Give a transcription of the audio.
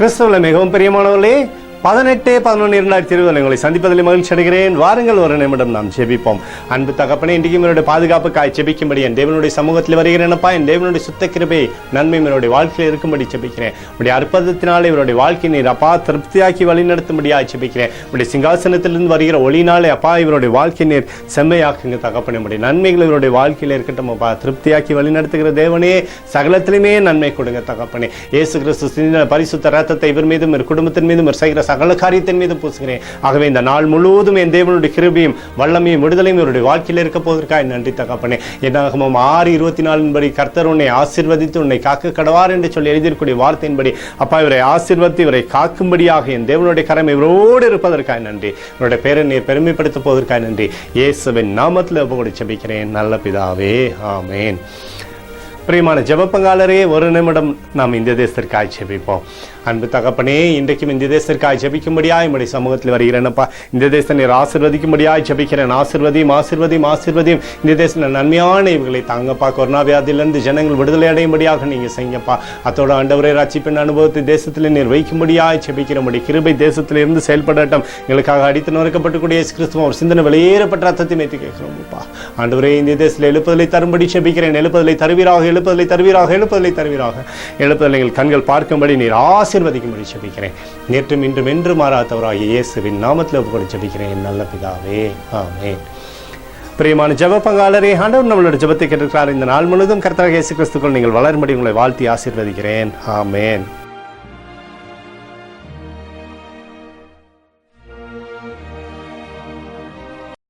கிறிஸ்துவில் மிகவும் பிரியமானவர்களே, 18/11/2020 உங்களை சந்திப்பதில் மகிழ்ச்சி அடைகிறேன். வாருங்கள், ஒரு நிமிடம் நாம் ஜெபிப்போம். அன்பு தகப்பனே, இன்றைக்கு என்னுடைய பாதுகாப்புக்காய் ஜெபிக்கும்படி என் தேவனுடைய சமூகத்தில் வருகிறேனப்பா. என் தேவனுடைய சுத்த கிருபை நன்மை என்னுடைய வாழ்க்கையில் இருக்கும்படி ஜெபிக்கிறேன். உடைய அற்புதத்தினாலே இவருடைய வாழ்க்கை நீர் அப்பா திருப்தியாக்கி வழிநடத்தும்படியாக ஜெபிக்கிறேன். உடைய சிங்காசனத்திலிருந்து வருகிற ஒளினாலே அப்பா இவருடைய வாழ்க்கை நீர் செம்மையாக்குங்க தகப்பனே. உடைய நன்மைகள் இவருடைய வாழ்க்கையில் இருக்கட்டும் அப்பா. திருப்தியாக்கி வழிநடத்துகிற தேவனே, சகலத்திலுமே நன்மை கொடுங்க தகப்பனே. இயேசு கிறிஸ்து சிந்தின பரிசுத்த இரத்தத்தை இவர் மீதும் இவர் குடும்பத்தின் மீதும் இவர் செய்கிற சகல காரியத்தின் மீது பூசுகிறேன். ஆகவே இந்த நாள் முழுவதும் என் தேவனுடைய கிருபையும் வல்லமையும் விடுதலையும் இவருடைய வாழ்க்கையில் இருக்க போவதற்காக நன்றி தகப்பனே. என்னாகமம் 6:24 படி கர்த்தர் உன்னை ஆசீர்வதித்து உன்னை காக்க கடவார் என்று சொல்லி எழுதியிருக்கூடிய வார்த்தையின்படி அப்பா இவரை ஆசீர்வதித்து இவரை காக்கும்படியாக என் தேவனுடைய கரம் இவரோடு இருப்பதற்காக நன்றி. இவருடைய பேரை நீர் பெருமைப்படுத்த போவதற்காக நன்றி. இயேசுவின் நாமத்தில் ஒப்புக்கொடு ஜெபிக்கிறேன் நல்ல பிதாவே, ஆமேன். பிரியமான ஜெபப்பங்காளரே, ஒரு நிமிடம் நாம் இந்த தேசத்திற்காக ஜெபிப்போம். அன்பு தகப்பனே, இன்றைக்கும் இந்த தேசத்திற்காக ஜெபிக்கும்படியாய் என்னுடைய சமூகத்தில் வருகிறேனப்பா. இந்த தேசத்தை நீர் ஆசீர்வதிக்கும்படியாய் ஜெபிக்கிறேன். ஆசீர்வதியும் ஆசீர்வதியும் ஆசீர்வதியும் இந்த தேசத்தில் நன்மையான இவர்களை தாங்கப்பா. கொரோனா வியாதியிலிருந்து ஜனங்கள் விடுதலை அடையும்படியாக நீங்கள் செய்யப்பா. அத்தோட ஆண்டவரே ரட்சிப்பின் அனுபவத்தை தேசத்தில் நீர் வைக்கும்படியாய் ஜெபிக்கிறபடி கிருபை தேசத்தில் இருந்து செயல்படட்டும். எங்களுக்காக அடித்து நொறுக்கப்பட்டுக்கூடிய கிறிஸ்துவ ஒரு சிந்தனை வெளியேறப்பட்ட ரத்தத்தை மேய்த்து கேட்கிறோம்ப்பா. ஆண்டவரே, இந்த தேசத்தில் எழுப்புதலை தரும்படி ஜெபிக்கிறேன். எழுப்புதலை தருவீராக, எழுப்புதலை தருவீராக, எழுப்புதலை தருவீராக. எழுப்புதலை எங்கள் கண்கள் பார்க்கும்படி நீர் ஆசீர்வதிக்கும்படி ஜெபிக்கிறேன். நேற்றும் இன்றும் என்று மாறாதவராகிய இயேசுவின் நாமத்தில் ஒப்புக்கொடு ஜெபிக்கிறேன் நல்ல பிதாவே, ஆமென். பிரியமான ஜெப பங்காளரே, ஆண்டவர் நம்மளுடைய ஜெபத்தை கேட்டிருக்கிறார். இந்த நாள் முழுவதும் கர்த்தராகிய இயேசு கிறிஸ்துக்குள் நீங்கள் வளரும்படி உங்களை வாழ்த்தி ஆசீர்வதிக்கிறேன். ஆமென்.